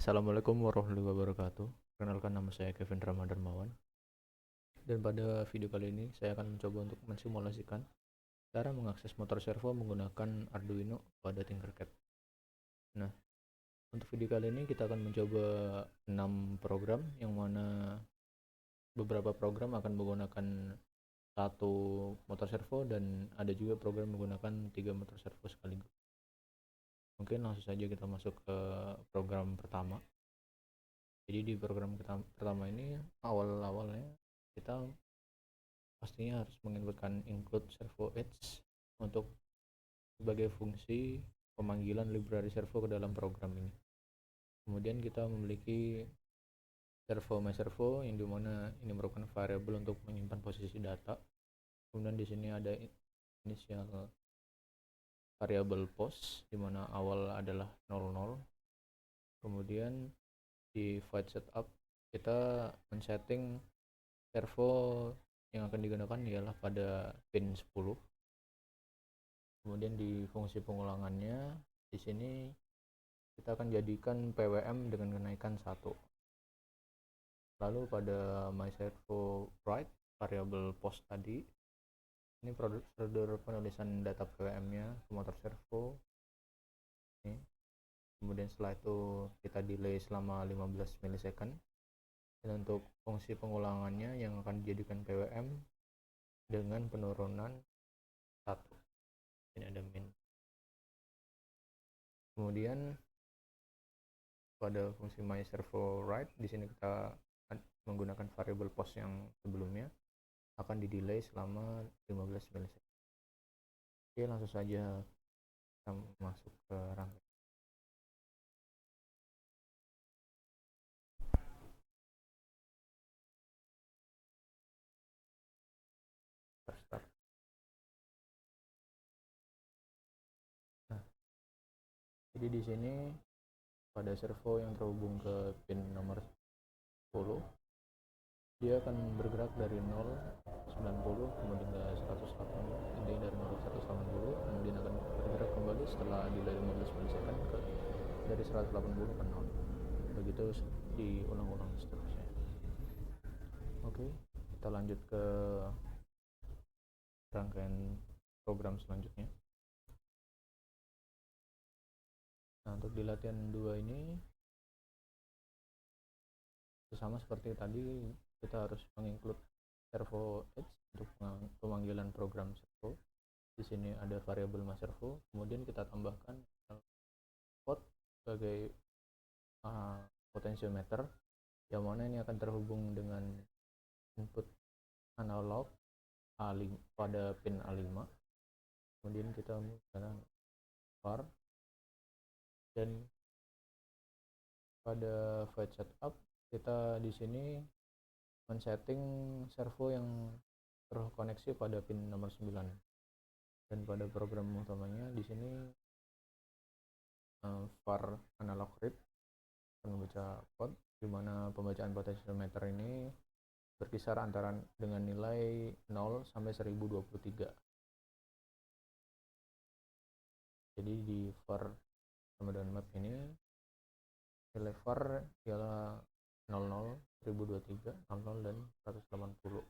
Assalamualaikum warahmatullahi wabarakatuh. Perkenalkan, nama saya Kevin Ramadan Mawan. Dan pada video kali ini saya akan mencoba untuk mensimulasikan cara mengakses motor servo menggunakan Arduino pada Tinkercad. Nah, untuk video kali ini kita akan mencoba 6 program, yang mana beberapa program akan menggunakan satu motor servo dan ada juga program menggunakan 3 motor servo sekaligus. Mungkin langsung saja kita masuk ke program pertama. Jadi di program pertama ini awalnya kita pastinya harus menginputkan include servo edge untuk sebagai fungsi pemanggilan library servo ke dalam program ini. Kemudian kita memiliki servo myservo, yang dimana ini merupakan variabel untuk menyimpan posisi data. Kemudian di sini ada inisial variabel post, dimana awal adalah 00. Kemudian di void setup kita men-setting servo yang akan digunakan ialah pada pin 10. Kemudian di fungsi pengulangannya di sini kita akan jadikan PWM dengan kenaikan 1. Lalu pada myservo write variabel post tadi, ini prosedur penulisan data PWM-nya ke motor servo. Ini. Kemudian setelah itu kita delay selama 15 milisecond. Dan untuk fungsi pengulangannya yang akan dijadikan PWM dengan penurunan 1. Ini ada min. Kemudian pada fungsi myservo write di sini kita menggunakan variabel post yang sebelumnya, akan di delay selama 15 milisecond. Oke, langsung saja kita masuk ke rangkaian. Start. Nah, jadi di sini pada servo yang terhubung ke pin nomor 10, dia akan bergerak dari 0 90 kemudian ke 180, intinya dari 0 ke 180, kemudian akan bergerak kembali setelah delay 15 milisecond dari 180 ke 0. Begitu diulang-ulang seterusnya. Oke, kita lanjut ke rangkaian program selanjutnya. Nah, untuk di latihan 2 ini sama seperti tadi, kita harus menginclude servo edge untuk pemanggilan program servo. Di sini ada variabel myservo, kemudian kita tambahkan pot sebagai potentiometer, yang mana ini akan terhubung dengan input analog A5 pada pin A5. Kemudian kita menggunakan var, dan pada void setup kita di sini men-setting servo yang terkoneksi pada pin nomor 9. Dan pada program utamanya di sini var analog read akan membaca pot, di mana pembacaan potentiometer ini berkisar antara dengan nilai 0 sampai 1023. Jadi di var sama dengan map ini nilai var ialah 00, 1023, 00 dan 180.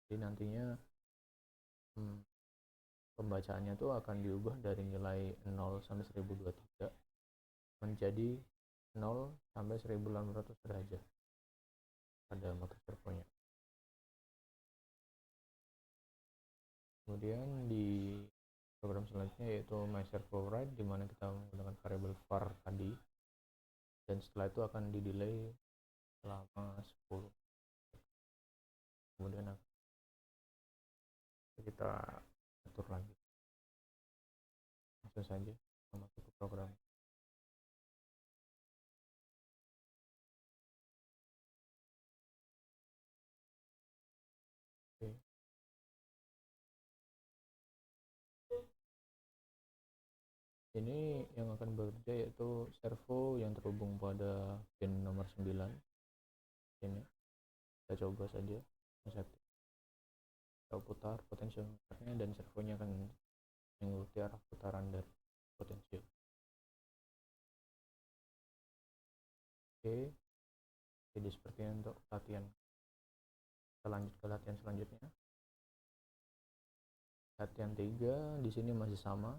Jadi nantinya pembacaannya itu akan diubah dari nilai 0 sampai 1023 menjadi 0 sampai 1800 derajat pada motor servonya. Kemudian di program selanjutnya yaitu myservo write, di mana kita menggunakan variabel var tadi, dan setelah itu akan di delay selama 10. Kemudian kita atur lagi. Langsung saja masuk ke program. Oke. Ini yang akan bekerja yaitu servo yang terhubung pada pin nomor 9. Ini kita coba saja kita putar potentiometernya, dan servonya akan mengikuti arah putaran dari potensi. Oke, jadi seperti ini untuk latihan. Kita lanjut ke latihan selanjutnya. Latihan 3 di sini masih sama,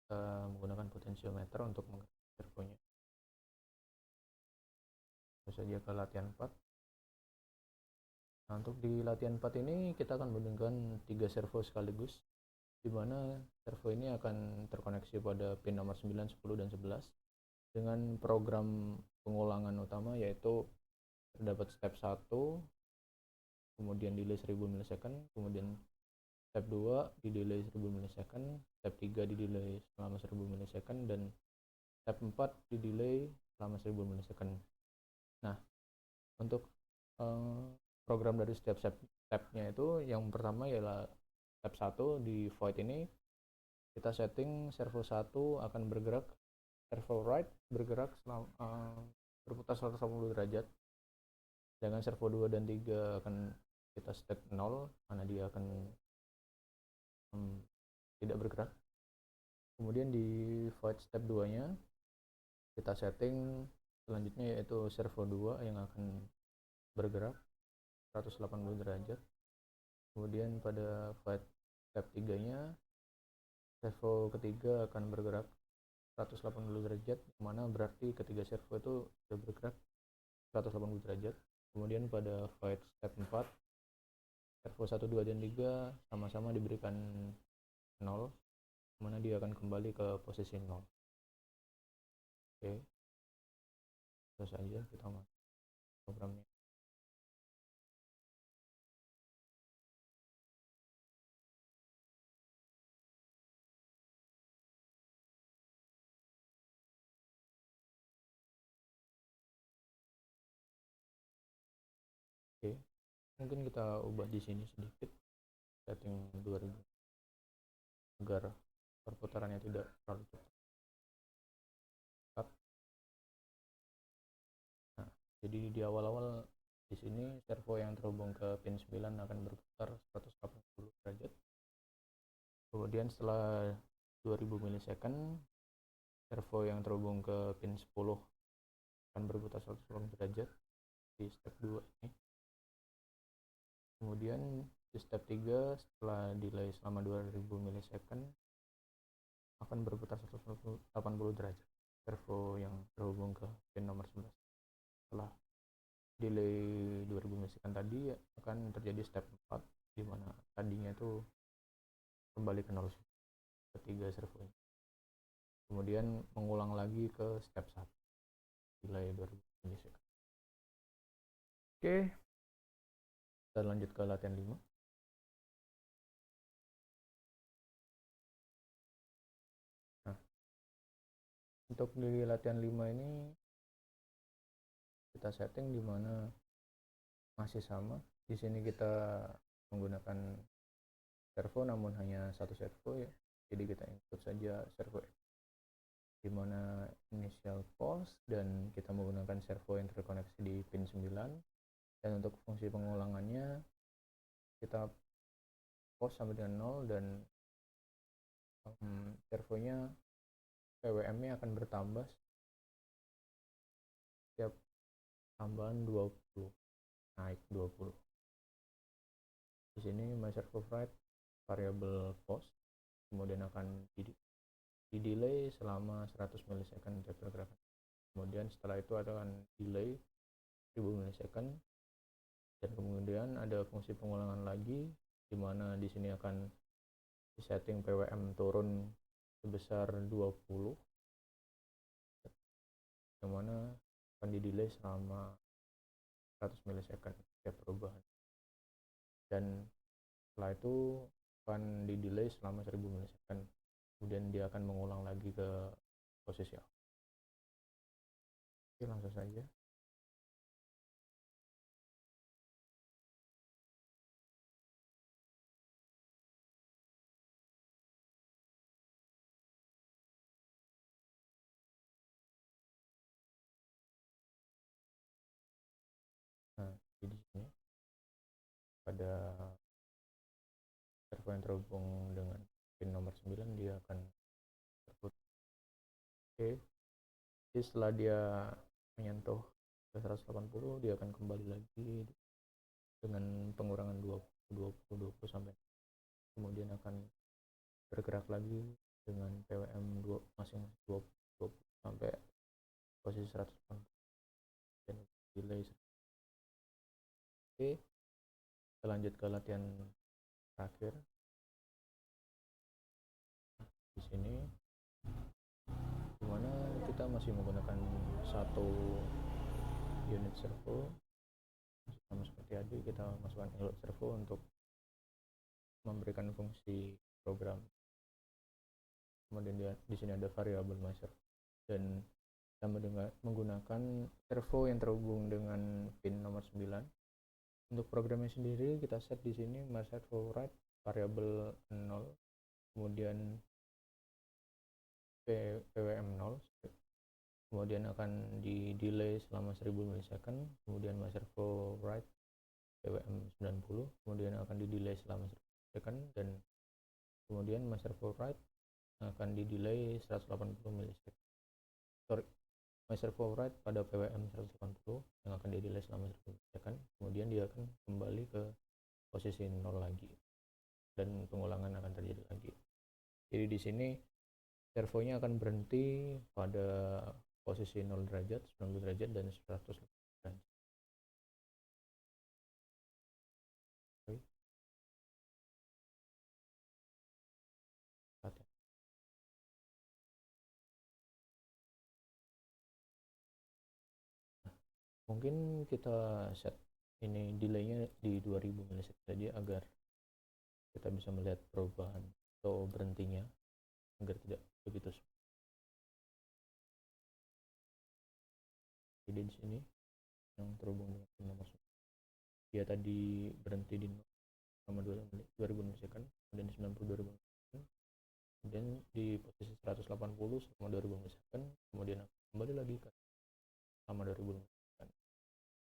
menggunakan potensiometer untuk menggerakkan servonya. Terus saja ke latihan 4. Nah, untuk di latihan 4 ini kita akan menggunakan 3 servo sekaligus, di mana servo ini akan terkoneksi pada pin nomor 9, 10, dan 11 dengan program pengulangan utama, yaitu terdapat step 1, kemudian delay 1000 milisecond, kemudian step 2 di delay 1000 milisecond, step 3 di delay selama 1000 milisecond, dan step 4 di delay selama 1000 milisecond. Nah, untuk program dari step-stepnya itu, yang pertama ialah step 1 di void ini kita setting servo 1 akan bergerak, servo right bergerak berputar 180 derajat, sedangkan servo 2 dan 3 akan kita set 0, mana dia akan tidak bergerak. Kemudian di void step 2 nya kita setting selanjutnya, yaitu servo 2 yang akan bergerak 180 derajat. Kemudian pada void step 3 nya servo ketiga akan bergerak 180 derajat, mana berarti ketiga servo itu sudah bergerak 180 derajat. Kemudian pada void step 4 servo 1, 2, dan 3 sama-sama diberikan 0, mana dia akan kembali ke posisi 0. Oke, terus saja kita masuk programnya. Oke, mungkin kita ubah di sini sedikit, setting 2000 agar perputarannya tidak terlalu cepat. Nah, jadi di awal-awal di sini servo yang terhubung ke pin 9 akan berputar 180 derajat. Kemudian setelah 2000 milisecond, servo yang terhubung ke pin 10 akan berputar 180 derajat di step 2 ini. Kemudian di step 3 setelah delay selama 2000 milisecond akan berputar 180 derajat servo yang terhubung ke pin nomor 11. Setelah delay 2000 milisecond tadi akan terjadi step 4, di mana tadinya itu kembali ke 0 ketiga servonya. Kemudian mengulang lagi ke step 1 delay 2000 milisecond. Oke, kita lanjut ke latihan 5. Nah, untuk di latihan 5 ini kita setting di mana masih sama. Di sini kita menggunakan servo namun hanya satu servo ya. Jadi kita input saja servo di mana initial pause, dan kita menggunakan servo yang terkoneksi di pin 9. Dan untuk fungsi pengulangannya kita pause sampai dengan 0, dan servonya PWM-nya akan bertambah setiap tambahan 20, naik 20. Di sini my servo write variable pause, kemudian akan di delay selama 100 milisecond tiap pergerakan. Kemudian setelah itu akan delay 1000 milisecond, dan kemudian ada fungsi pengulangan lagi, di mana di sini akan disetting PWM turun sebesar 20, yang mana akan di delay selama 100 milisecond tiap perubahan, dan setelah itu akan di delay selama 1000 milisecond, kemudian dia akan mengulang lagi ke posisi awal. Oke, langsung saja. Nah, jadi di sini pada servo yang terhubung dengan pin nomor 9 dia akan terputus. Oke, jadi setelah dia menyentuh ke 180, dia akan kembali lagi dengan pengurangan 20 sampai, kemudian akan bergerak lagi dengan PWM masing-masing 20 sampai posisi 180 dan delay. Oke, kita lanjut ke latihan terakhir. Di sini dimana kita masih menggunakan satu unit servo sama seperti tadi, kita masukkan input servo untuk memberikan fungsi program. Kemudian di sini ada variabel master dan kita menggunakan servo yang terhubung dengan pin nomor 9. Untuk programnya sendiri kita set di sini servo write variabel 0, kemudian PWM 0, kemudian akan di delay selama 1000 milisecond, kemudian servo write PWM 90, kemudian akan di delay selama 1000 milisecond, dan kemudian servo write akan di delay 180 milisecond. Servo write pada PWM 180 yang akan di delay selama 1000 milisecond, kemudian dia akan kembali ke posisi 0 lagi dan pengulangan akan terjadi lagi. Jadi di sini servonya akan berhenti pada posisi 0 derajat, 90 derajat, dan 100 derajat. Mungkin kita set ini delaynya di 2000 milisecond saja agar kita bisa melihat perubahan atau berhentinya agar tidak begitu. Jadi di sini yang terhubung dengan pin nomor 9, dia tadi berhenti di selama 2000 milisecond, kemudian 90 milisecond, kemudian di posisi 180 selama 2000 milisecond, kemudian kembali lagi ke selama 2000 milisecond,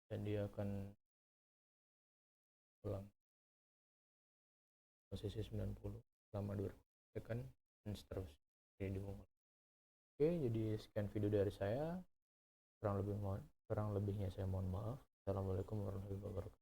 dan dia akan ulang posisi 90 selama 2000 milisecond dan seterusnya. Jadi dimulai. Oke, jadi sekian video dari saya. Kurang lebihnya saya mohon maaf. Assalamualaikum warahmatullahi wabarakatuh.